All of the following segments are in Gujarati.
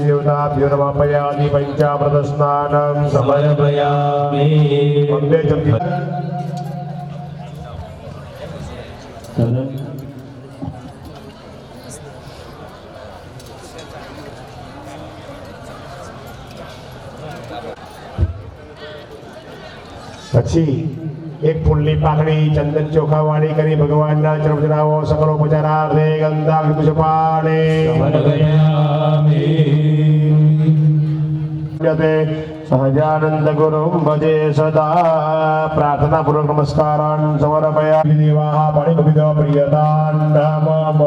देवताभ्यो नमापयामि पंचामृतस्नानं समर्पयामि। वन्दे પછી एक फूलनी पाकड़ी चंदन चोखा वाणी करी भगवान ना चरण चढ़ावो सकलो उपचारार्थे गंधाक्षि पुष्पाणि सहजानंद गुरुं भजे सदा। प्रार्थना पूर्वक नमस्कारान् समर्पयामि। देवाः पाणिभूमिद प्रियतान् नमः।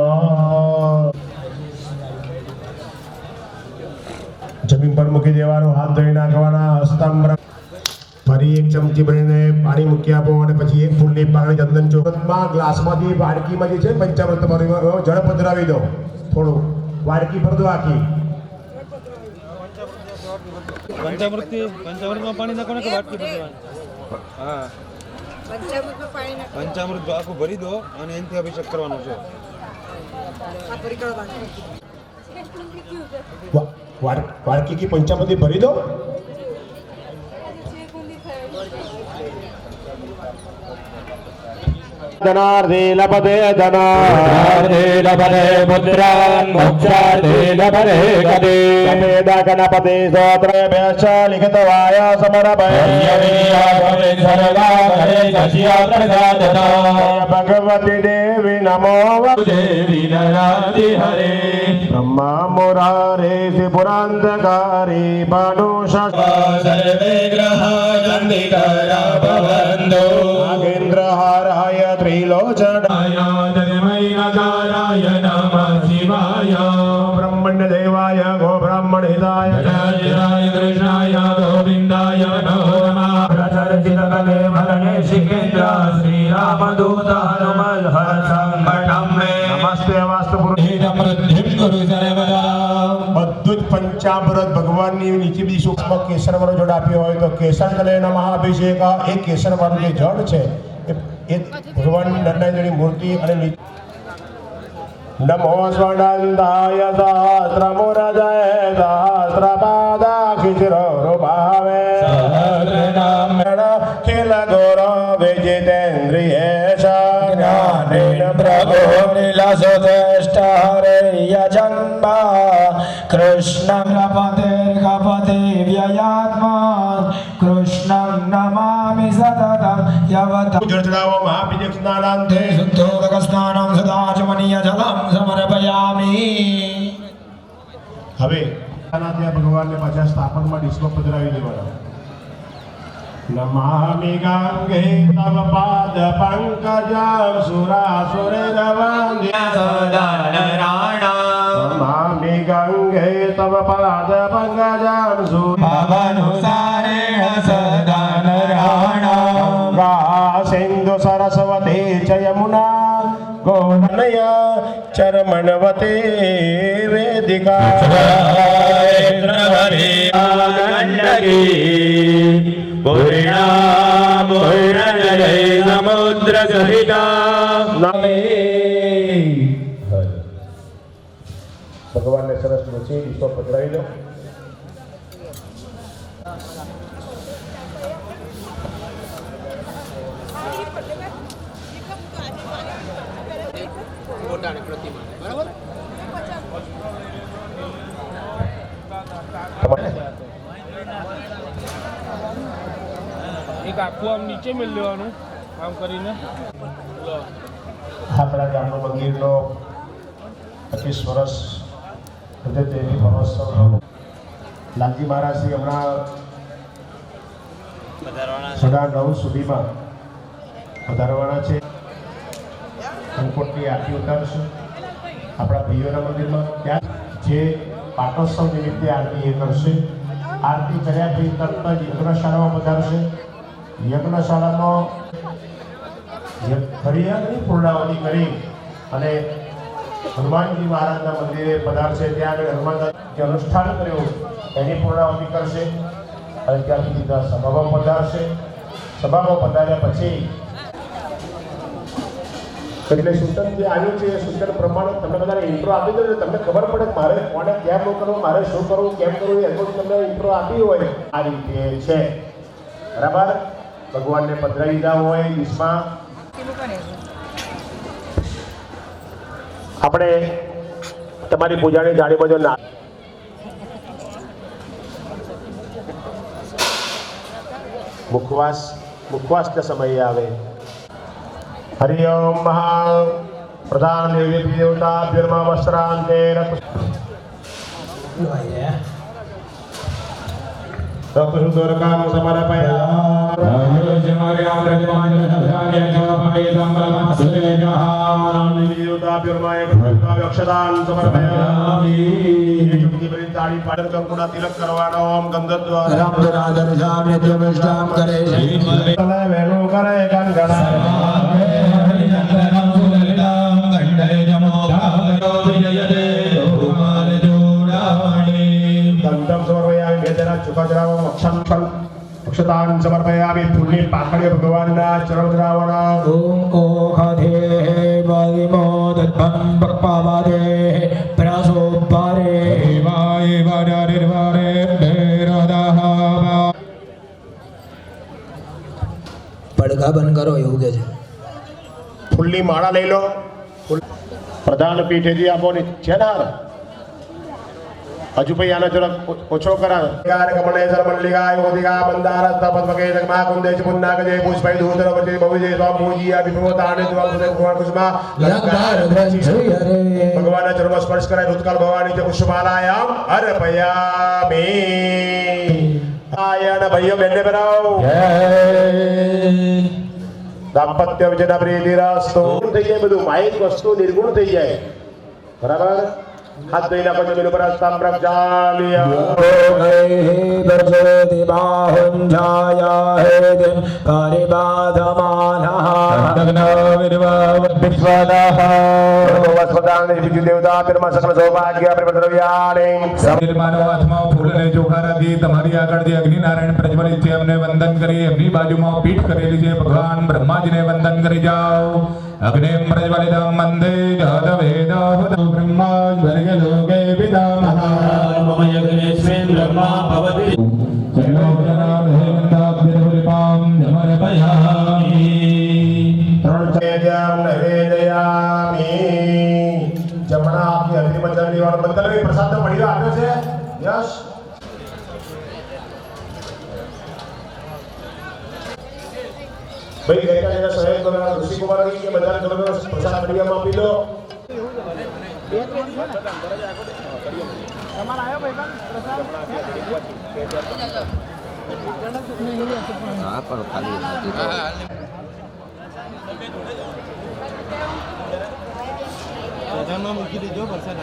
जमीन पर મૂકી દેવાનો, હાથ ધોઈ નાખવાના, હસ્તાંબર ફરી એક ચમચી ભરીને પાણી મૂકી આપો અને પછી એક ફૂલની પાકડી ચંદન ચોખમાં ગ્લાસમાંથી વાડકીમાં જે છે પંચામૃત જળ પધરાવી દો। થોડું વાડકી ભર દો આખી। પંચામૃતમાં પાણી નાખો કે વાડકી ભરવાની? હા, પંચામૃતમાં પાણી નાખો। પંચામૃત આખું ભરી દો અને એનાથી અભિષેક કરવાનો છે। વાડકી की पंचामृत भरी दो। धनार्थे लभते धनार्थे लभते पुत्रान् मोक्षार्थे लभते गते। समेद गणपते स्तोत्रभ्यश्च लिखितवाय समर्पयामि। सर्वा करे शशिया प्रसादता। भगवती देवी नमो देवी नराधि हरे। ब्रह्मा मुरारे त्रिपुरान्तकारी भानुषा सर्वे ग्रहा चण्डिकाया भवन्तु। नागेन्द्रहाराय त्रिलोचनाय तस्मै नकाराय नमः शिवाय। ब्रह्मण्य देवाय गो ब्राह्मणहिताय जय कृष्णाय गोविन्दाय नमो नमः। प्रचर्चित कले भरणे शिकेन्द्र श्रीरामदूत हनुमल हर संकटं मे। नमस्ते वास्तु पुरुषेण गुरु सर्वदा। બધું જ પંચામૃત ભગવાનની નીચે બી સૂક્ષ્મ કેસર વાળો જળ આપ્યો હોય તો કેસર જલેન મહાઅભિષેક। એ કેસર વાળું જે જળ છે એ ભગવાનની નંદાની મૂર્તિ અને નમો સ્વનંદાય સહસ્રમુરજય સહસ્રપાદાક્ષિશિરોરુભાવે સહસ્રનામેણ ખિલ ગુરો વિજિતેન્દ્રિયેશ જ્ઞાનેન પ્રભો નિલસુતેષ્ટ હરેય જન્મા કૃષ્ણં કપતે વ્યયાત્મા કૃષ્ણં નમામિ સતતં યવત। જળચડાવો મહાભિષેક સ્નાનાંતે શુદ્ધોદક સ્નાનં સદાચમનીય જલં સમર્પયામિ। હવે ત્યાં ભગવાનને પાછા સ્થાપનમાં ડીશમાં પધરાવી દેવાના। નમામિ ગંગે તવ પાદ પંકજં સુરાસુરવંદ્ય સદાનરાણા। નમામિ ગંગે તવ પાદ પંકજં સુરાવનુસારેણ સદાનરાણા। ગંગા સિંધુ સરસ્વતી ચ યમુના ગોદાવરી ચરમણવતી વેદિકા। પૂર્ણા પૂર્ણજય સમુદ્ર સહિતા નમે। ભગવાનને સરસ રૂચી ઈશ્વર પધરાવી દો। એક આખું આમ નીચે મેળ લેવાનું આમ કરીને। આપણા ગામનો મંદિરનો 25 વર્ષ દેવી મહોત્સવ લાલજી મહારાજથી હમણાં 9:30 સુધીમાં વધારવાના છે। અંકોટની આરતી ઉતારશું આપણા ભાઈઓના મંદિરમાં। ત્યાં જે પાટોત્સવ નિમિત્તે આરતી એ કરશે। આરતી કર્યા પછી તરત જ યજ્ઞશાળામાં પધારશે। યજ્ઞશાળામાં હરિયાની પૂર્ણાવતી કરી અને હનુમાનજી મહારાજના મંદિરે પધારશે। ત્યાં આગળ હનુમાન જે અનુષ્ઠાન કર્યું એની પૂર્ણાવતી કરશે અને ત્યાંથી સીધા સભામાં પધારશે। સભામાં પધાર્યા પછી એટલે સૂચન જે આવ્યું છે એ સૂચન પ્રમાણે તમે બધાને ઇન્ટ્રો આપી દો એટલે તમને ખબર પડે કે મારે કોને કેમ કરવું, મારે શું કરવું, કેમ કરવું, એ બધું તમને ઇન્ટ્રો આપી હોય આ રીતે છે. બરાબર? ભગવાનને પધરાવી દીધા હોય ડીશમાં. આપણે તમારી પૂજાની જાણીમાં જો ના મુખવાસના સમયે આવે. હરિ ઓમ મહા પ્રધાન દેવી દેવતા ભીર્મા વસ્ત્રાંતે રક્તશુદ્ધોરકામ તિલક કરવાનો. ઓમ વેણુ કરે અક્ષતાન સમર્પયામિ. ફૂલની પાકડીઓ ભગવાનના ચરણ ધરાવવાના. ઓમ ઓખધે વાલિમોદત્ભં બક્પાવાદે પ્રસોપારે વાય વાડારિર્વારે બેરદાહા. પડઘા બંધ કરો એવું કે છે. ફૂલની માળા લઈ લો. પ્રધાન પીઠેથી આપો ને છે ને હજુ ભાઈ આનો જરાક ઓછો કરા. કમળેશ્વર મલ્લિકા યોધિકા મંદાર સ્થપત વગે જગમા કુંદેશ પુન્નાક જય પુષ્પૈ ધૂતર વજે બહુજે સ્વામ પૂજી આ વિપ્રમોતાને દ્વાલ સુદે ભગવાન કુસુમા ભગવાનના ચરણમાં સ્પર્શ કરાય. રુત્કાલ ભવાની જે પુષ્પમાલાયામ અર્પયામિ. આયન ભાઈઓ બેને બરાવો. દાંપત્ય વિજયના પ્રીતિરાસ્તો થઈ જાય. બધું માહિક વસ્તુ નિર્ગુણ થઈ જાય. બરાબર? હાથ ધોઈ નાખો. જમીન ઉપર સ્તંભ દર્શયતિ બાહું છાયા હેદિં દેવતા પીરમાં સકલ સૌભાગ્ય માનવ હાથમાં ફૂલને ચોખા રાખી તમારી આગળ જે અગ્નિનારાયણ પ્રજ્વલિત છે એમને વંદન કરી એમની બાજુમાં પીઠ કરેલી છે ભગવાન બ્રહ્માજીને વંદન કરી જાઓ. અગ્નિ પ્રજ્વલિતમ વંદે જત વેદ બ્રહ્મા લોકે પિતામહ મમ યજ્ઞેસ્મિન બ્રહ્મા ભવતિ ચૈલોજનાભેન્દાભ્યર્પામ સમર્પયામિ. જમણા આપની અગ્નિમંડળની વાળો બંદલવી પ્રસાદ મળ્યો આપ્યો છે. યશ ભાઈ ગઈકાલે સહેજ બોલવા ઋષિકુમાર કે બધા થોડો પ્રસાદ મળ્યામાં આપી દો. મૂકી દેજો વરસાદ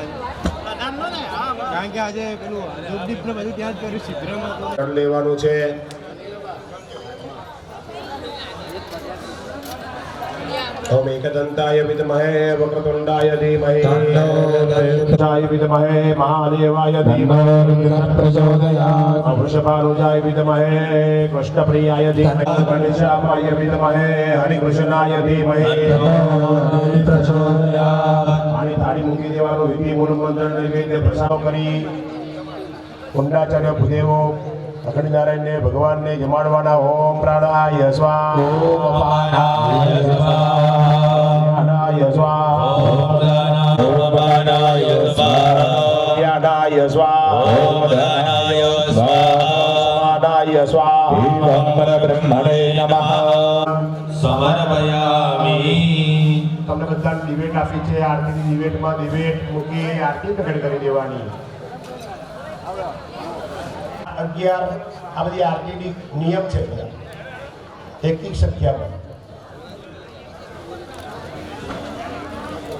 કારણ કે આજે પેલું જોગદીપ ને બધું ત્યાં જ કર્યું શિબિરમાં લેવાનું છે. ओम एकदंताय विद्महे वक्रतुंडाय धीमहि तन्नो विद्महे महादेवाय धीमहि प्रचोदयात् वृषभानुजाय विद्महे कृष्णप्रियाय धीमहि गणेशाय विद्महे हरिकृष्णाय धीमहि प्रचोदयात्. आणि थाળી મૂકી દેવાનો. વિધિ મૂળ મંત્ર નૈવેદ્ય પ્રસાદ કરી કુંડાચાર્ય ભૂદેવો અગ્નિનારાયણને ભગવાનને જમાડવાના. ઓમ પ્રાણાય સ્વાહા. ઓમ પાનાય સ્વાહા. પ્રાણાય સ્વાહા. ઓમ પ્રાણાય સ્વાહા. પ્રાણાય સ્વાહા. ઓમ પ્રાણાય સ્વાહા. પ્રાણાય સ્વાહા. ઓમ પરબ્રહ્મણે નમઃ. સમર્પયામિ. તમને બધાને દિવેટ આપી છે. આરતીની દિવેટમાં દિવેટ મૂકી આરતી પ્રગટ કરી દેવાની. 11 આ બધી આરતીની નિયમ છે બધા એકની સંખ્યામાં.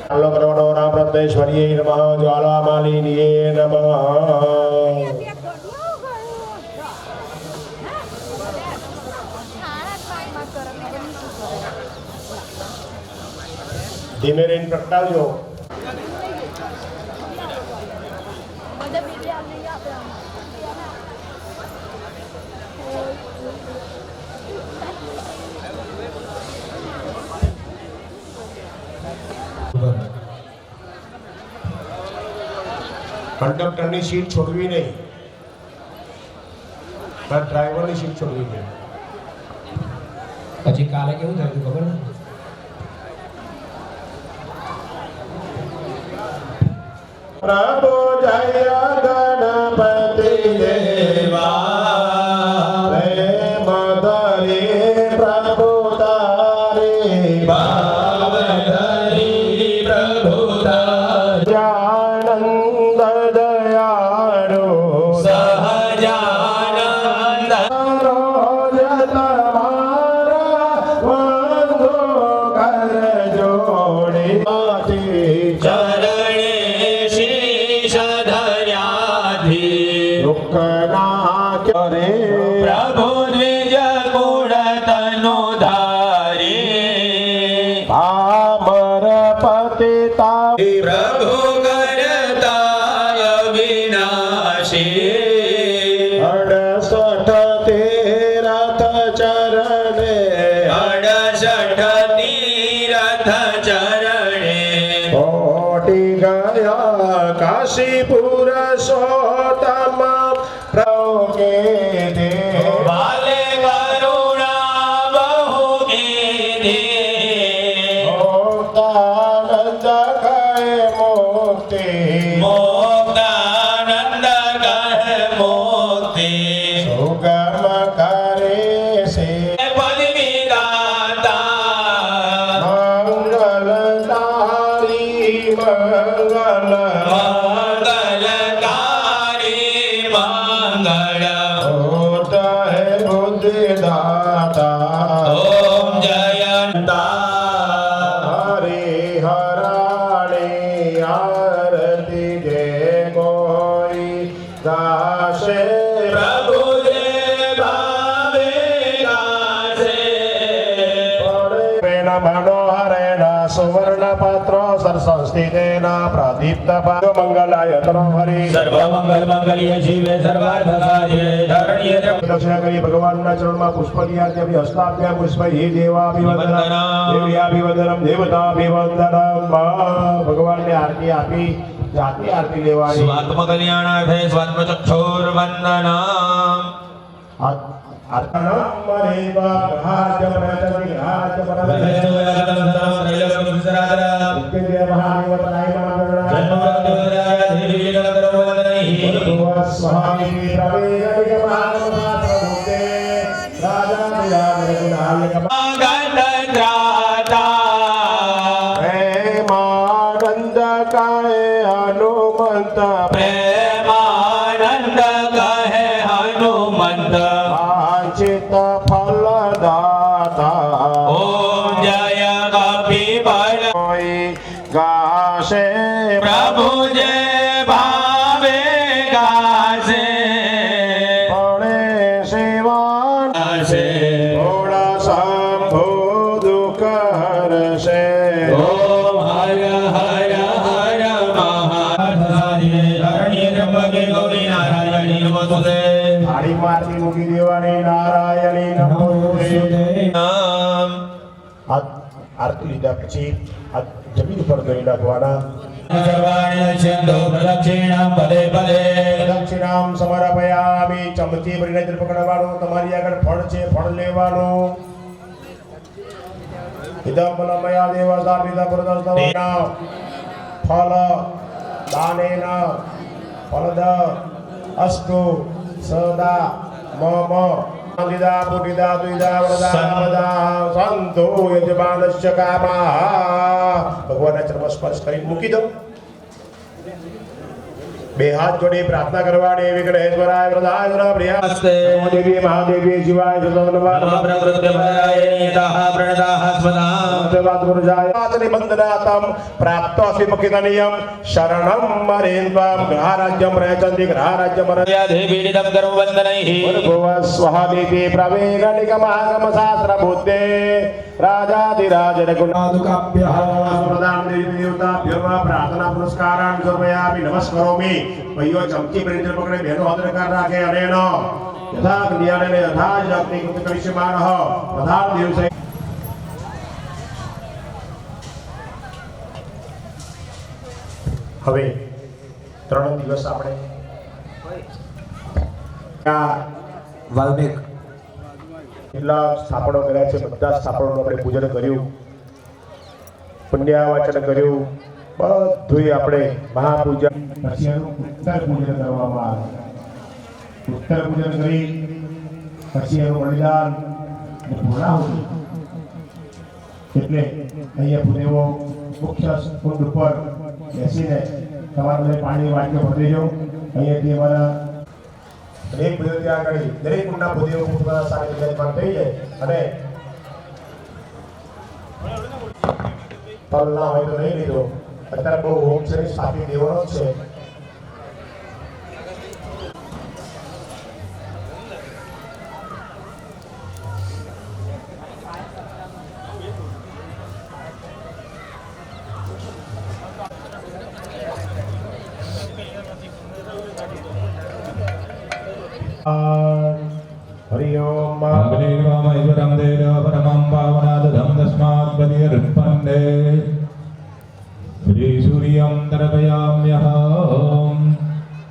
ચાલો કરવાનો. રામ રત્નેશ્વરીએ નમઃ. જ્વાલા માલિનીએ નમઃ. ધીમે રહીને પ્રગટાવજો. કંડક્ટરની સીટ છોડવી નહીં, ડ્રાઈવરની સીટ છોડવી નહીં. પછી કાલે કેવું થયું હતું ખબર ને? પ્રભુ જય ગણપતિ દેવા, પ્રેમ ધરી પ્રભુ તારી, ભાવ ધરી પ્રભુ તારી, આનંદ દયાળુ સહજાનંદ રોજ તમારા વંદો કર જોડી ચરણે શીશ ધર્યાથી દુઃખના કરે પ્રભુ દ્વિજ કુળ તનુ ધારી પામર પતિતા પ્રભુ કરતાય વિનાશી 68 તીરથ ચરણે 68 તીરથ ચરણે કોટી ગયા કાશીપુર સોતમ પ્રભુકે દે વાલે કરુણા બહુ કીધી મુક્તાનંદ કહે મુક્તિ મોક્ષાનંદ કહે મુક્તિ સુગમ કરે છે પદવી દાતા મંગલ તારી મંગલ મંગલકારી મંગળ હોત હે બુદ્ધિદાતા ઓમ જયંતા હરે હરાણી આરતી જે કોઈ ગાશે પ્રભુ જે ભાવે ગાશે પ્રેણ મનોહરેણ સુવર્ણ પત્રો સરસંસ્થિતેન પ્રદીપ્ત મંગલાય તનો હરિ સર્વમંગલ મંગલ્ય શિવે સર્વાર્થ સાધ્યે ધરણીય દક્ષિણા કરી ભગવાનના ચરણમાં પુષ્પલિયાર્થી હસ્તાભ્યામ પુષ્પૈ દેવાભિવંદનમ દેવ્યાભિવંદનમ દેવતાભિવંદનમ. ભગવાનને આરતી આપી જાતિ આરતી લેવાની. સ્વાત્મ કલ્યાણાર્થે સ્વાત્મ ચક્ષુર્વંદનમ પ્રેમાનંદ કાય હનુમંત પ્રેમાનંદ કહે હનુમંત વાંચિત ફલદાતા ઓમ જય કપિબલ કોઈ ગાશે પ્રભુ જે ભાવે ગાશે ભણે સેવાન ગાશે થોડા શંભુ દુઃખ હરશે ઓમ હર હર હર મહાધાર્ય ધરણીય ત્રંબકે ગૌરી નારાયણી નમોસ્તુતે થાળી મારતી મૂકી દેવાની નારાયણી નમોસ્તુતે. નામ આરતી લીધા પછી આ જમીન ઉપર કરી નાખવાના. સર્વાણિ દક્ષ્યન્તો પ્રદક્ષિણામ પદે પદે દક્ષિણામ સમર્પયામિ. ચમચી ભરીને જલ પકડવાનું. તમારી આગળ ફળ છે, ફળ લેવાનું. ઇદં ફલમયા દેવ સ્થાપિત પુરતસ્તવેન ફલ દાનેન ફલદ અસ્તુ સદા મમ અંદિદા પુટિદા દ્વિદા વરદા વદા સંતો યજમાનસ્ય કામા. ભગવાનના ચરણ સ્પર્શ કરી મૂકી દો. બે હાથ જોડી પ્રાર્થના કરવાની. વિઘ્નેશ્વરાય વરદાય પ્રિયાસ્તે દેવી મહાદેવી શિવાય જગન્નાથ વંદનાતમ પ્રાપ્તોસી મુખિતનિયમ શરણમ મરેન્દ્વમ ગ્રહારાજ્યમ રહચંતિ ગ્રહારાજ્યમ દેવીડિદં ગર્વવંદનૈઃ ભુવ સ્વહાદીતિ પ્રવેગનિગમાગમ શાસ્ત્ર બુદ્ધે રાજાધિરાજ રઘુનાથકાભ્યઃ પ્રદાન દેવી દેવતાભ્યો પ્રાર્થના પુરસ્કારાન સમર્પયામિ. નમસ્કારોમિ. ભાઈઓ ચમચી પ્રેમ પકડે બહેનો હદરકાર રાખે અનેન યથા જ્ઞાનેન યથા જગતિ કૃત કરિષ્યમાનઃ પ્રધાન દિવસે. હવે 3 દિવસ આપણે ત્યાં વાલ્મીક કેટલા સ્થાપનો કર્યા છે, બધા સ્થાપનોનું આપણે પૂજન કર્યું, પુણ્યવાચન કર્યું, બધું આપણે મહાપૂજા. પછી એનું ઉત્તર પૂજન કરવામાં આવે. ઉત્તર પૂજન કરી પછી એનું બલિદાન અને પૂર્ણાહુતિ. એટલે અહીંયા પૂરેવો મુખ્ય કુંડ ઉપર બેસીને તમારે પાણી વાટકે ભરી જાઓ. અહીંયાથી અમારા દરેક પૂજન ત્યાં આગળ દરેક કુંડના પૂજ્યો પોતાના સારી વિદ્યાન થઈ જાય અને તલ ના હોય તો નહીં લીધો. અત્યારે બહુ હોમ છે સ્થાપિત દેવાનો જ છે. हरि ओम ईश्वरं देव परमं पावनादधं तस्मात् बलिर्पन्ने श्री सूर्यं तर्पयाम्यहं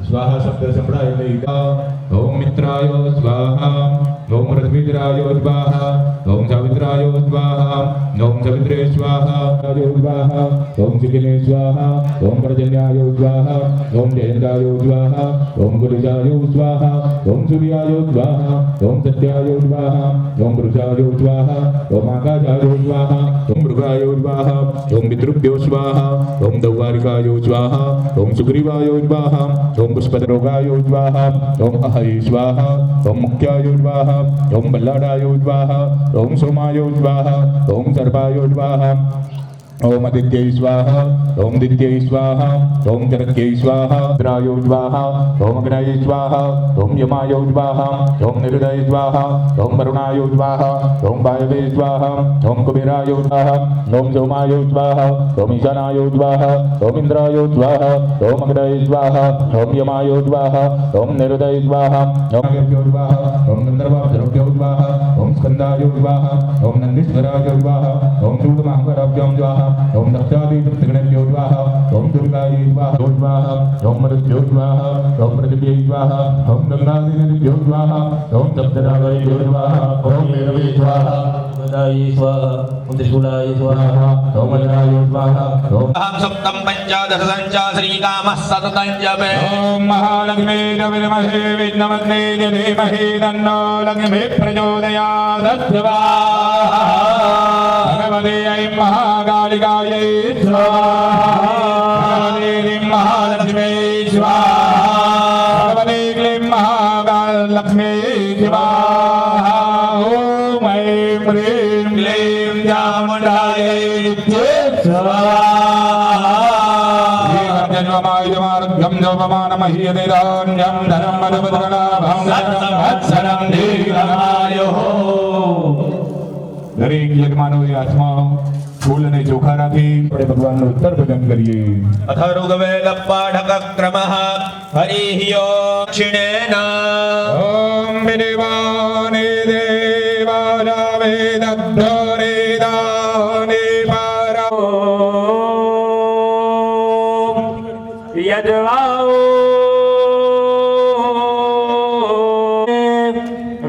स्वाहा शब्द संभळाय लईगा. ओम मित्राय स्वाहा, ओम रश्मिराय स्वाहा, ओम सावित्राय स्वाहा, ओम सवित्रे स्वाहा, स्वाहा, ओम शिखिने स्वाहा, ओम पर्जन्याय स्वाहा, ओम जयेन्द्राय स्वाहा, ओम गुरुजाय स्वाहा, ओम सूर्याय स्वाहा, ओम सत्याय स्वाहा, ओम पुरुषाय स्वाहा, ओम आकाशाय स्वाहा, ओम मृगाय स्वाहा, ओम पितृभ्यो स्वाहा, ओम दौवारिकाय स्वाहा, ओम सुग्रीवाय स्वाहा, ओम पुष्परोगाय स्वाहा, ओम अहै स्वाहा, ओम मुख्याय स्वाहा, ओम बल्लाडाय स्वाहा, ओम सोमाय स्वाहा, ओम सर्पाय स्वाहा, ओम आदित्यै स्वाहा, ओम दित्यै स्वाहा, ओम चरक्यै स्वाहा, रुद्राय स्वाहा, ओम अग्नये स्वाहा, ओम यमाय स्वाहा, ओम निरुदाय स्वाहा, ओम वरुणाय स्वाहा, ओम वायवे स्वाहा, ओम कुबेराय स्वाहा, ओम सोमाय स्वाहा, ओम ईशानाय स्वाहा, ओम इंद्राय स्वाहा, ओम अग्नये स्वाहा, ओम यमाय स्वाहा, ओम निरुदाय स्वाहा, ओम अग्नये स्वाहा, ओम गंधर्वाप्सरभ्यो स्वाहा, ओम स्कंदाय स्वाहा, ओम नंदीश्वराय स्वाहा, ओम शूलमहागणाभ्यां स्वाहा, ओम दक्षादिगणेभ्यो स्वाहा, ओम दुर्गायै स्वाहा, ओम मरुभ्यो स्वाहा, ओम पृथिव्यै स्वाहा, ओम गंगादिभ्यो स्वाहा, ओम सप्तरागैभ्यो स्वाहा, ओम भैरवे स्वाहा, दाय स्वाहा, ओम त्रिशूलाय स्वाहा, ओम वज्राय स्वाहा, ओम अहं सुप्तं पंचादशं च श्रीकामः सततं जपे. ओम महालक्ष्मी विद्महे विष्णुपत्नी धीमहि तन्नो लक्ष्मी प्रचोदयात्. स्वाहा भगवते ऐं महाकालिकायै स्वाहा, भगवते महालक्ष्मी स्वाहा, भगवते क्लीं महाकालक्ष्मी स्वाहा. ओम ऐं ह्रीं क्लीं चामुण्डायै स्वाहा. जन्ममायुमार्गं जपमानमह्यतिरान्यं धनं मदवदगणाभं संवत्सरं दीर्घमायुः. દરેક યજમાનોએ હાથમાં ફૂલ અને ચોખા રાખી આપણે ભગવાનનું ઉત્તર પૂજન કરીએ. अथर्ववेदपाठकक्रमः हरिः ओं दक्षिणेन. ઓમ વિદેવાને દેવાના વેદભ્યો રેદાને પારા. यद्वाओ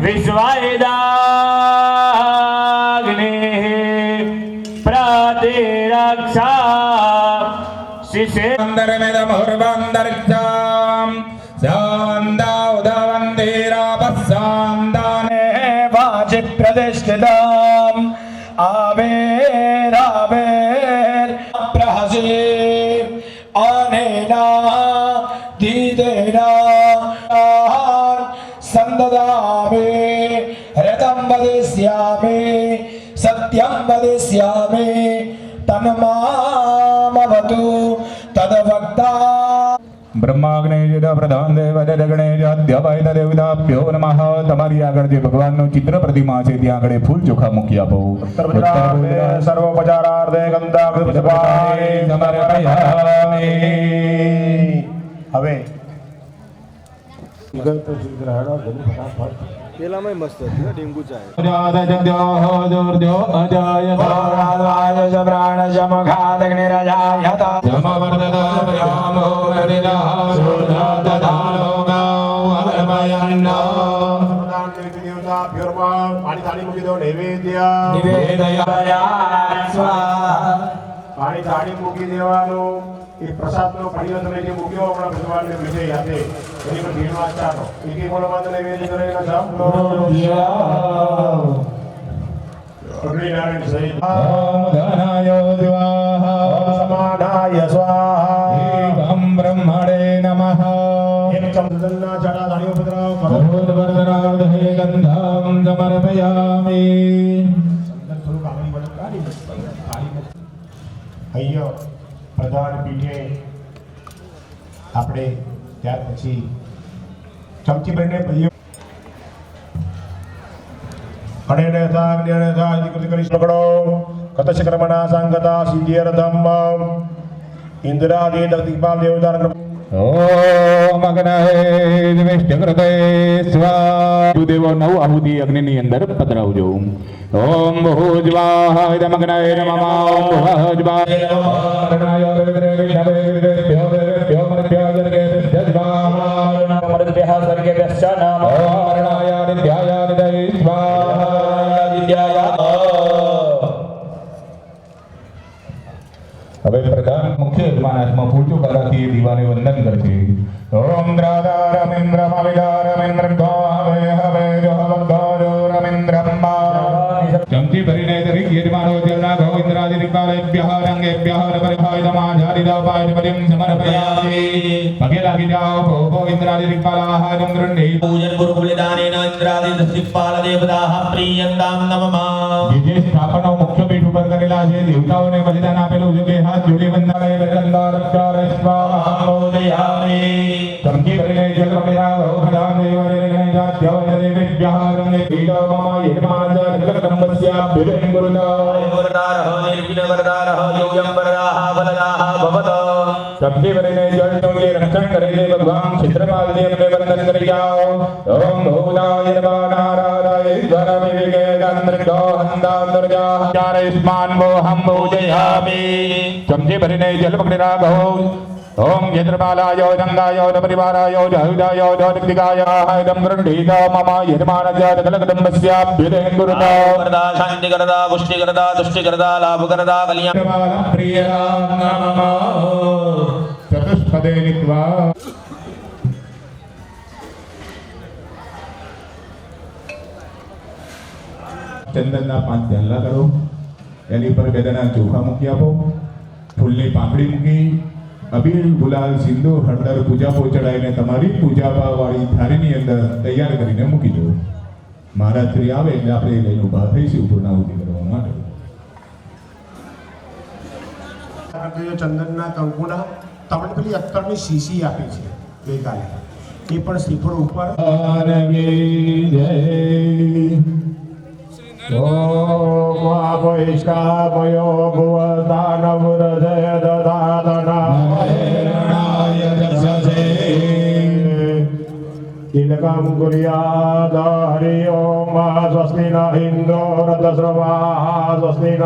विश्वायदाग्नेः प्रतिरक्षा शिशे अंदरमेदमुर्वंदर्चां सान्दाउदवन्दिरापस्सान्दाने वाचित् प्रतिष्ठिताम् आवेरावेर प्रहसे अनेना दीदेना संददामि रतं वदिष्यामि सत्यं वदिष्यामि तन्मामवतु तद्भक्ता. બ્રહ્માગ્નેય પ્રધાન દેવ ગણેશ દેવતાભ્યો નમઃ. તમારી આગળ જે ભગવાનનું ચિત્ર પ્રતિમા છે ત્યાં આગળ ફૂલ ચોખા મૂકી આપો. સર્વોપચારાર્થે ગંધાભિષેકાય સમર્પયામિ. હવે ગ્રહણો ફટાફટ પેલામાં મસ્ત હતી ડીંગુ ચાય દુર્જો અજાય વાય પ્રાણ સમખાદગ્નિરજાયત સમવર્ધનામો હરિના સુધાતધાનો ગાઓ હરમયન્નો પાણી થાળી મૂકી દો નૈવેદ્ય નિવેદયામિ સ્વાહા પાણી થાળી મૂકી દેવાનું એ પ્રસાદનો પાણીનો તમે જે મૂક્યો આપણા ભગવાનને વિજય હાથે એની પર ભીડમાં ચાલો એક એક બોલો માત્ર નૈવેદ્ય કરેલા જાપનો અગ્નિનારાયણ સહિત ઓમ ધનાય સ્વાહા સમાધાય સ્વાહા એકમ બ્રહ્મણે નમઃ એક ચંદ્રના જટા ધાણીઓ પધરાવ ભગવદ્વર્ધનાર્ધે ગંધમ સમર્પયામિ થોડુંક આગળ વળો કાઢી અહીંયા પ્રધાન પીઠે આપણે ત્યાર પછી ચમચી ભરીને ભાઈઓ અણેને થા જ્ઞાને થા અધિકૃત કરી શકડો કતશ કર્મણા સંગતા સિદ્ધિર્ધમ ઇન્દ્રાદિ દિક્પાલ દેવતા ઓમ અગ્નહે વિષ્ણુકૃતે સ્વાહા દેવો નવ આહુતિ અગ્નિની અંદર પધરાવજો ઓમ ભુજવાહ ઇદમગ્નહે નમઃ ઓમ ભુજવાહ અગ્નય વિદ્રે વિદ્રેભ્યો દેવેભ્યો મર્ભ્યો જર્ગેભ્યો સ્વાહા મૃતભ્યઃ સર્ગેભ્યશ્ચ નમઃ ઓમ અરણાય વિદ્યાય વિદય સ્વાહા વિદ્યાય હવે પ્રધાન મુખ્ય યજમાનાથમાં પૂજો કરવાથી દીવાને વંદન કરશે ઓમ ચમચી ભરીને દરેક યજમાનો જળના ગોવિંદરાજ દિક્પાલેભ્યઃ રંગેભ્યઃ નમઃ સમર્પયામિ પગે લાગી જાઓ ગોવિંદરાજ દિક્પાલાહારમ ગૃહ્ણે પૂજન ગુરુકુલદાનેન ઇન્દ્રાદિ દિક્પાલ દેવતાઃ પ્રિયંતામ નમઃ જે સ્થાપનો મુખ્ય પીઠ ઉપર કરેલા છે દેવતાઓને બલિદાન આપેલું છે કે હાથ જોડી વંદનાય વંદનારક્ષાર સ્વાહા મોદયામિ ચમચી ભરીને જળ વગેરા ભગવાન દેવરે ગણેશાધ્યો દેવેભ્યઃ રંગે પીડો મમ યજમાન જગદંબસ્યાભ્યુદયં ગુરુના વરદારઃ નિર્વિઘ્ન વરદારઃ યોગમ વરદાઃ વરદાઃ ભવત સબથી ભરીને જળ ચોગે રક્ષણ કરે છે ભગવાન ક્ષેત્રપાલ દેવને વંદન કરી જાઓ ઓમ ભૂતાય નમઃ નારાયણાય ઈશ્વર વિવેકે ચંદ્રગો હંદાંતર્જાહ ચારેસ્માન મોહમ પૂજયામિ ચમચી ભરીને જલ પકડી રાખો ઓમ યજ્ઞમાલાય ગંગાય પરિવારાય જહુદાય દિગ્દિગાય ઇદં ગૃહ્ણીત મમ યજમાનસ્ય સકલકદંબસ્યાભ્યુદયં ગુરુતા વરદા શાંતિ કરદા પુષ્ટિ કરદા તુષ્ટિ કરદા લાભ કરદા કલ્યાણ પ્રિયરામ નમઃ ચતુષ્પદે નિત્વા ચંદનના 5 ધ્યાનલા કરો એની પર બેદાના ચોખા મૂકી આપો ફૂલની પાંખડી મૂકી અબીર ગુલાલ સિંદૂર હળદર પૂજા પહોંચાડીને તમારી પૂજા વાળી થાળીની અંદર તૈયાર કરીને મૂકી દો મહારાત્રિ આવે એટલે આપણે લઈને ઊભા થઈશું પૂર્ણાહુતિ કરવા માટે ચંદનના કંકુના તમને પેલી અત્તરની શીશી આપી છે ગઈકાલે એ પણ શ્રીફળ ઉપર તિલકમ કુર્યાદ હરિ ઓમ સ્વસ્તિ ન ઇન્દ્રો રથસ્રવાહ સ્વસ્તિ ન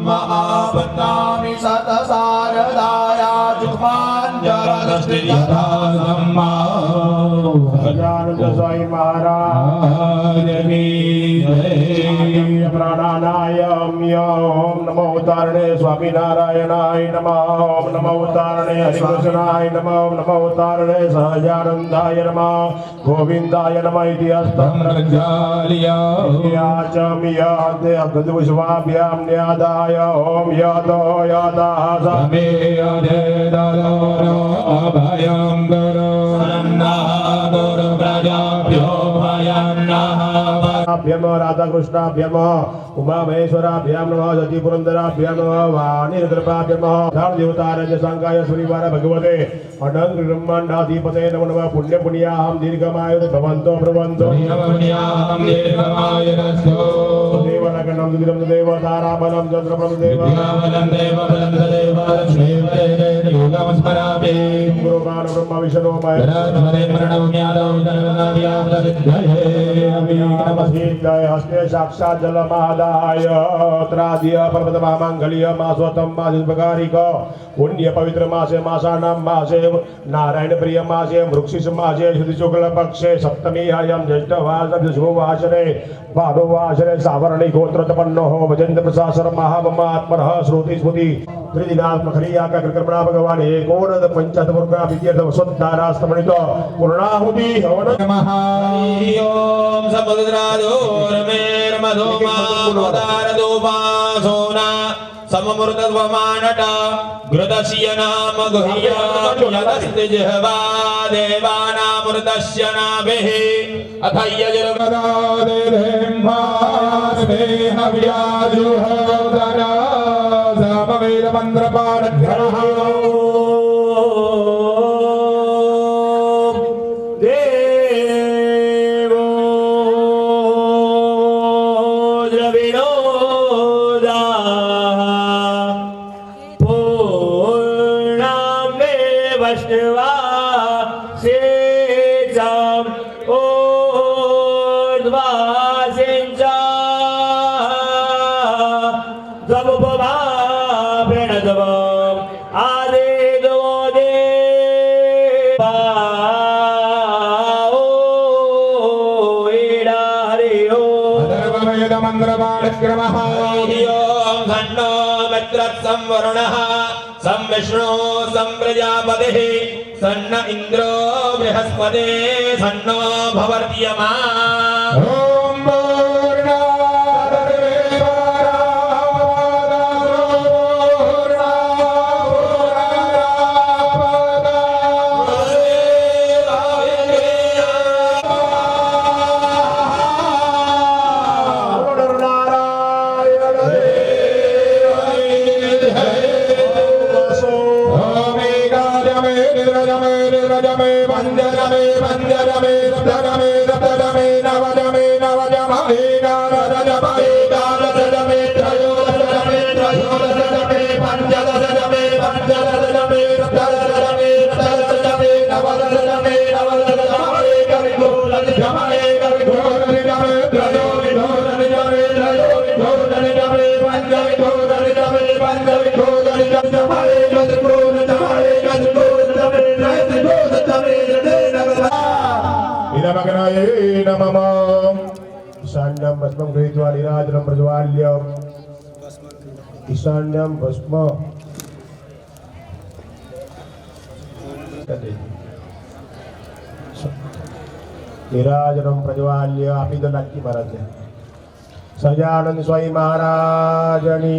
મહાપત્તામિ સતસારદાયા જુપાંજરદૃષ્ટિ તથા ગજાનંદ સ્વામી મહારાજ પ્રાણાનાય ઓમ નમો ઉતારણે સ્વામિનારાયણાય નમઃ ઓમ નમો ઉતારણે હરિકૃષ્ણાય નમઃ ઓમ નમો ઉતારણે સહજાનંદાય નમઃ ગોવિંદાય નમઃ ઇતિ હસ્તમ યાચમ્યાતે અગ્નિપુષ્પાભ્યામ ન્યાદાય ઓમ યતો યતઃ સમે અભયં ગુરુ ગુરુ પ્રજાભ્યો ભયન્નઃ રાધાકૃષ્ણાભ્યમ ઉમા મહેશ્વરાભ્યામ નમઃ સતી પુરંદરાભ્યામ નમઃ વાણી રુદ્રપાભ્યમ ધાર દેવતા રાજ્ય સંકાય સુરીવાર ભગવતે अनंत ब्रह्मांडाधिपते नमो नमः पुण्य पुण्याहं दीर्घमायुः भवन्तो ब्रुवन्तो पुण्यपुण्याहं दीर्घमायुरस्तु देवनगणं दुर्गं देवताराबलं चन्द्रबलं देव विद्याबलं देवबलं तदेव लक्ष्मीपदे योगमस्मरामि गुरुगान ब्रह्म विष्णु महेश धरात्मने मरणं ज्ञानौ धनवनाभ्यां लविद्यहे नमस्ते हस्ते साक्षात् जलमहादाय त्राद्य पर्वतमामङ्गल्य मासोत्तम मासिक पुण्य पवित्र मासे मासानां मासे नारायण प्रिय मासे वृक्षिष मासे शुद्ध शुक्ल पक्षे सप्तमी हयं ज्येष्ठवास शुभवासरे पादोवासरे सावरणी गोत्रतपन्नो भजन्त प्रशासन महात्मनः श्रुति स्मृति त्रिदिनात्मक क्रिया का कृपणा भगवान एकोन पंचात्मका विद्यर्थ वसुधारास्तमणितो पूर्णाहुति हवन नमः ओम समुद्रादोर्मेर्मधुमानोदारदोपासोना सममृतध्वमानट घृतस्य नाम गुह्यं यदस्ति जिह्वा देवानामृतस्य नाभिः अथ यजुर्वेदो देवो द्रविणोदाः पूर्णां मे वैष्णवा सेचाम् ऊर्ध्वासिञ्चा द्वमुपमा प्रणतवम् आदेदो देवा सर्ववेदमन्त्रपाठक्रमः ओम खण्डो मित्रत्सं वरुणः सं विष्णु सं प्रजापतिः सन्न इन्द्रो बृहस्पते सन्नो भवर्त्यमा ॐ इदमग्नाये नमः ईशान्यं भस्मं गृहीत्वा नीराजनं प्रज्वाल्य ईशान्यं भस्म नीराजनं प्रज्वाल्य आपी तो नक्की महाराज सजानंद स्वामी महाराजनी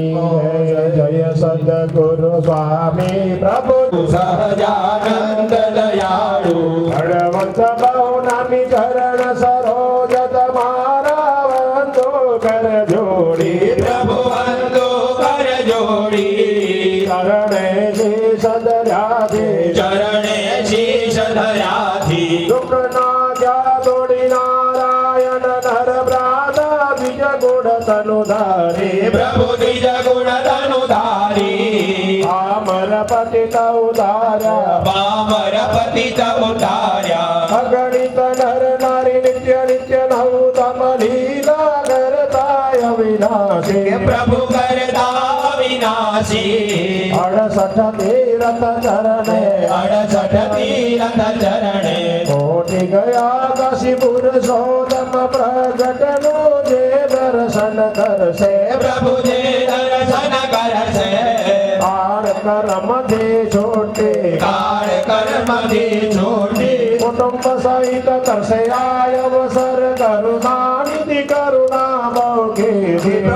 जय सद्गुरु स्वामी प्रभु सहजानंद दयाळु भगवंत बहुनामी चरण सरोज तुम्हारा वंदो कर जोड़ी प्रभु वंदो कर जोड़ी चरणे शीश धराधि चरणे शीश धराधि दुख ना जा तोड़ी नारायण नर ब्राता बीज गुण तनुधारी प्रभु द्विज गुण तनुधारी अमर पतित उदारा पामर पतित उतार्या अगणित नर नारी नित्य नित्य नवतम लीला करताय विनाशी प्रभु करता विनाशी 68 तीरथ चरणे 68 तीरथ चरणे कोटि गया काशीपुर सोदम प्रगट नो जे दर्शन कर से प्रभु जे दर्शन कर से आर कर्म दे छोटे कार कर्म दे छोटे कुटुंब सहित कर से आय अवसर करुणा निधि करुणा मौके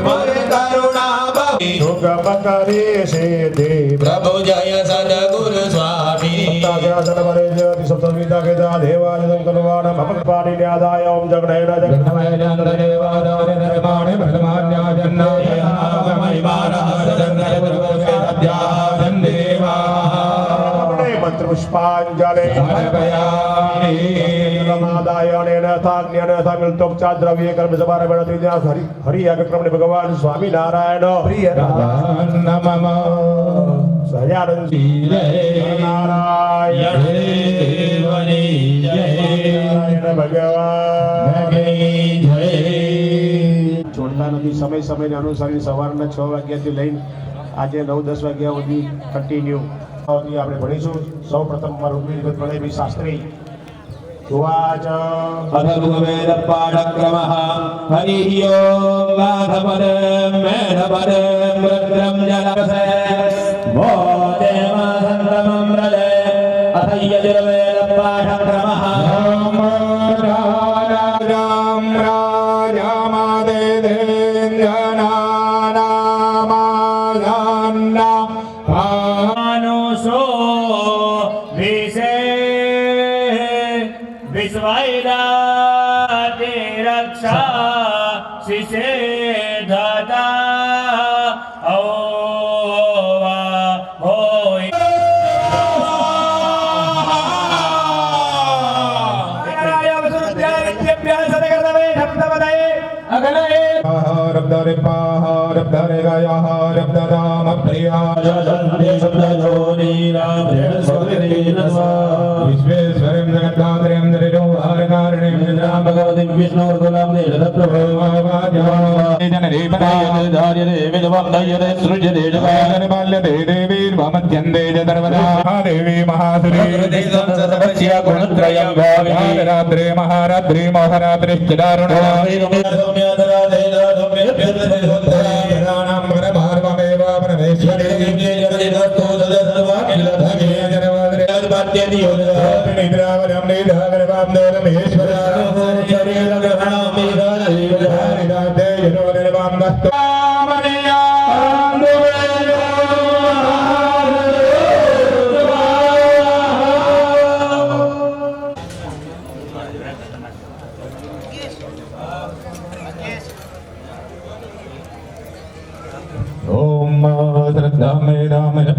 मोर करुणा बहु युग बकरे से दे प्रभु जय सद्गुरु स्वामी ताग्यासन वरे ज्योति सप्तमीता के दा देवाय संकलवान भक्त पाणि न्यादाय ओम जगणेन जगन्मय नंद देवादाय धर्माणि भगवान्या जन्नाय महिमानः सदन्नय प्रभु के अध्यासन देवा मंत्र પુષ્પાંજલિ નમાદાયણેન થાજ્ઞેન થામિલતોપચાર દ્રવ્ય કર્મ સમારંભેણ ત્રિજ્ઞા હરિ યાગક્રમને ભગવાન સ્વામિનારાયણ પ્રિય નમઃ સહજાનંદ નારાયણ નારાયણ ભગવાન છોડતા નથી. સમય સમયને અનુસારી સવારના 6 વાગ્યાથી લઈને આજે 9-10 વાગ્યા સુધી કન્ટિન્યુ આપણે ભણીશું. સૌ પ્રથમ મારું ગણેશ શાસ્ત્રી સુવાચ અધર્વવેદ પાઠક્રમઃ હરિ ઓમ વાઘપદં મેઢપદં રુદ્રમ જલસે મોદેવ સંતમં વ્રજે અથ યજુર્વેદ પાઠક્રમઃ રામ રાજામાદે દેન્દ્રનાનામાધાન્ના માનુષો વિશે વિશ્વૈરાતે રક્ષા શિશે ધતા ઓવા હોય રબ્દરે પાહ રબ્દરે ગાયાહ રબ્દરામ વિશ્વેશ્વરમ જગદ્ધાત્રયમ દરિદ્રો હારકારણેમ જનામ ભગવતી વિષ્ણુર્ગુલામ દેવી મહાસુરી રાત્રે મહારાત્રી મહારાત્રી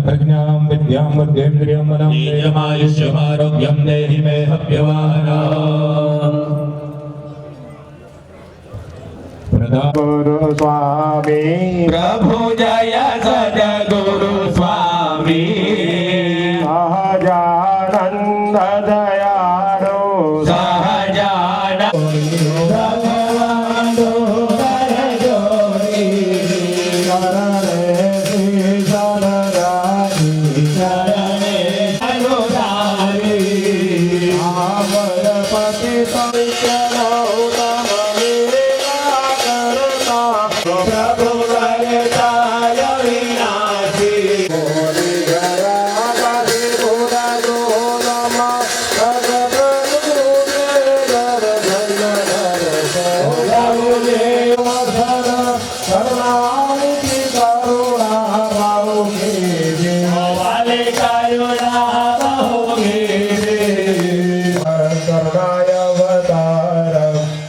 प्रज्ञां विद्यां बुद्धिन्द्रियं मनम् तेजमायुष्यमारोग्यं देहि मे हव्यवाहना ગુરુ સ્વામી પ્રભુ જય સદગુરુ સ્વામી સહજાનંદ દયાળુ સહજાનંદ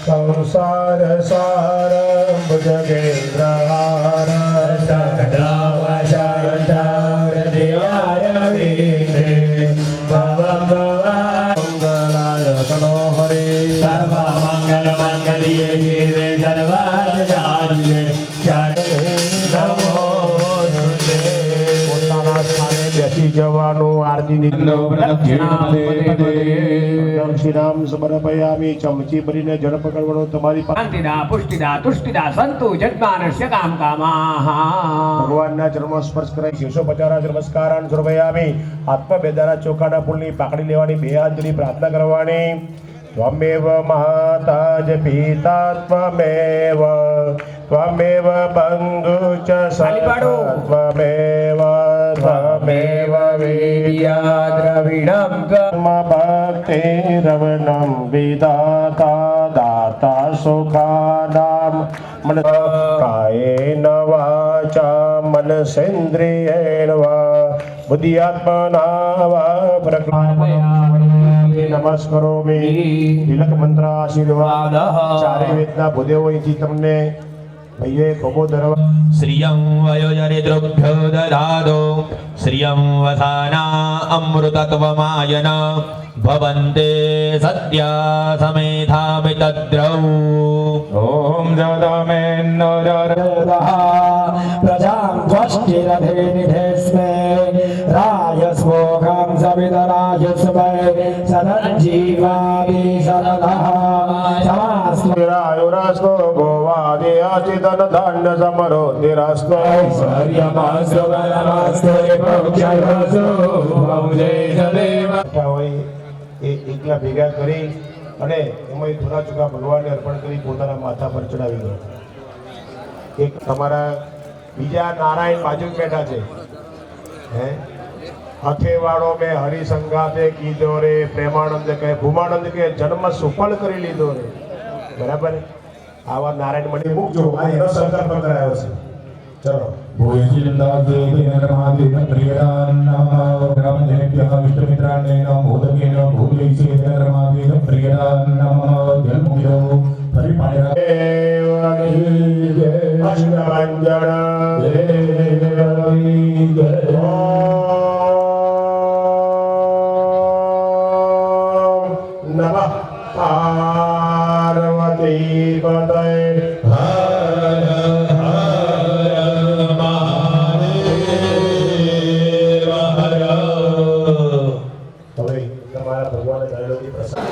સંસાર સાર ભુજગેન્દ્રહાર મંગલાય તનો હરે સર્વમંગલ મંગલ્યે શિવે સર્વાર્થસાધિકે પોતાના સ્થાને બેસી જવાનું. આરતીની દક્ષિણામ સમર્પયામિ. ચમચી ભરીને જળ પકડવાનો તમારી પાસે. શાંતિદા પુષ્ટિદા તુષ્ટિદા સંતુ જન્માનસ્ય કામ કામાઃ ભગવાનના ચરણો સ્પર્શ કરાઈ શિવસોપચારા નમસ્કારાન સમર્પયામિ. હાથમાં બેદાના ચોખાના ફૂલની પાકડી લેવાની, 2 હાથ જોડી પ્રાર્થના કરવાની. ત્વમેવ માતા જ પિતા ત્વમેવ ત્વમેવ બંધુ ચ ત્વમેવ ત્વમેવ વિદ્યા દ્રવિણમ કર્મ ભક્તિ રવણમ વિદાતા દાતા સુખાનામ મન કાયેન વાચા મનસેન્દ્રિયેણ વા બુદ્ધિઆત્મના વા પ્રકૃતિ નમસ્કારોમિ. તિલક મંત્ર આશીર્વાદ. ચારે વેદના ભૂદેવો અહીંથી તમને ભાઈએ કોમો ધરવા श्रियं वयोजरिद्रुभ्यो ददातु श्रियं वसाना अमृतत्वमायन भवन्ते सद्या समेधामितद्रौ ओम जदमेन्नो प्रजां त्वष्टिरधे निधेस्मे राजस्वोकं सवितराजस्मै सदज्जीवाभि सदः रायुरास्तो गोवादि आचितन धान्य समरोधिरास्तो ऐश्वर्यमास्तु बलमास्तु विभुक्षयस्तु बहुजय सदैव હોય એ એકલા ભેગા કરી અને એમાં થોડા ચૂકા ભગવાનને અર્પણ કરી પોતાના માથા પર ચડાવી દો. એક તમારા બીજા નારાયણ બાજુ બેઠા છે હે હથેવાળો મેં હરિસંગાતે કીધો રે પ્રેમાનંદ કહે ભૂમાનંદ કે જન્મ સુફળ કરી લીધો રે બરાબર આવા નારાયણ મણી મૂકજો આ એનો સંકલ્પ કરાયો છે. ચલો भूयजिन्दाजे नरमादेव प्रियदान्नम ग्रामदेभ्यः विष्णुमित्राणेन मोदकेन भूयैसे नरमादेव प्रियदान्नम जन्मुखो परिपाणिरा નમઃ પાર્વતી પતય હવે તમારા ભગવાન દયાળુથી પ્રસાદ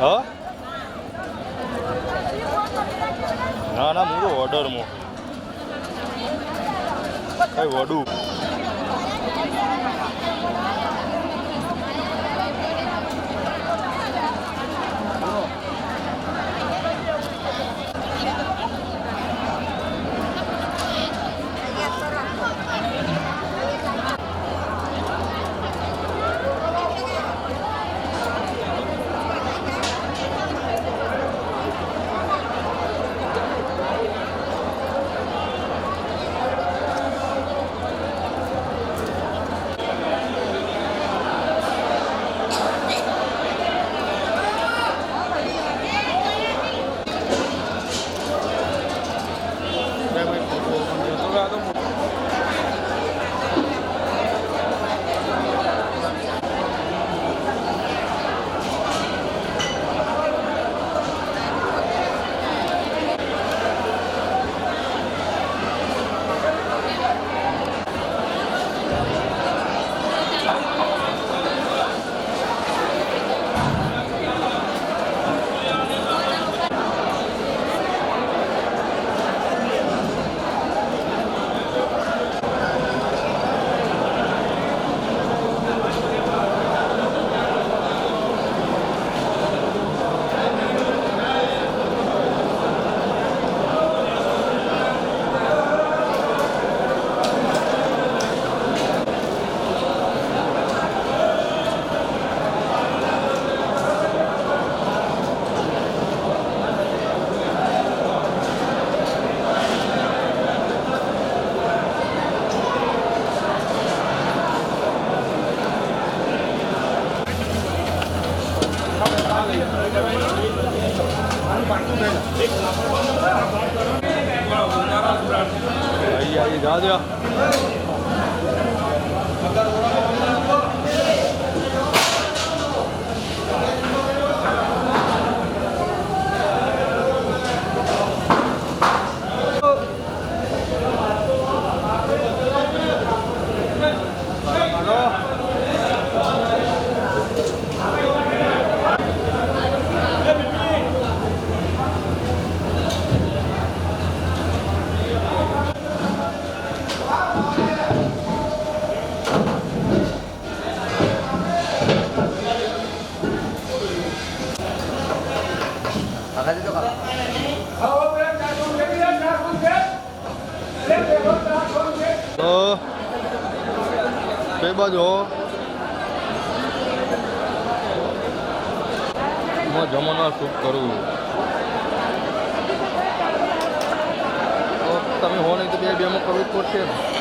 હા ના ના હું તો ઓર્ડરમાં કઈ વડું आई जा दिया તો કઈ બાજુ હું જમવાના શૂટ કરું તો તમે હો નહીં તો બેમાં કરવું જ પડશે ને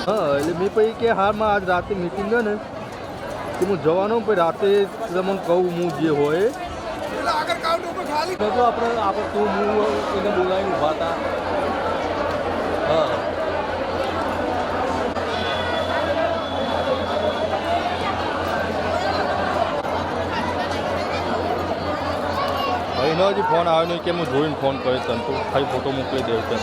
हाँ એટલે મેં પછી કે હારમાં આજ રાતે મીટિંગ છે ને કે હું જવાનો પછી રાતે તમને કહું હું જે હોય તો આપણે તું હું એને બોલાવીને ઊભા હતા હા ભાઈ એનો હજી ફોન આવ્યો નહીં કે હું જોઈને ફોન કરીશ તને તું ખાલી ફોટો મોકલી દે છે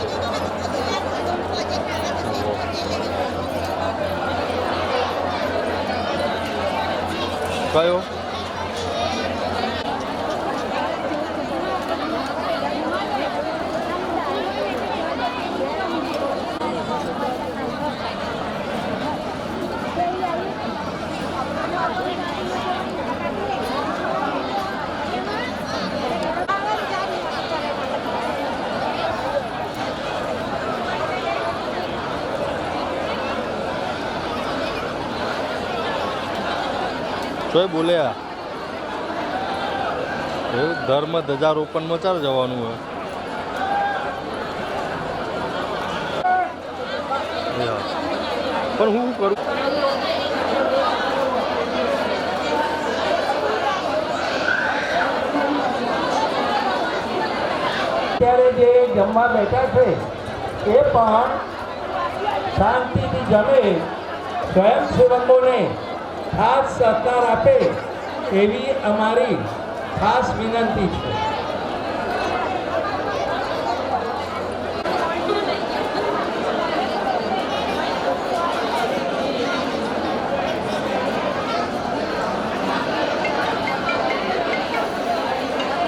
કયો તોય બોલ્યા એવું ધર્મ ધ્વજારોપણમાં ચાર જવાનું હોય પણ હું કરું અત્યારે જે જમવા બેઠા છે એ પણ શાંતિથી જમે સ્વયંસેવકોને ખાસ સહકાર આપે એવી અમારી ખાસ વિનંતી છે.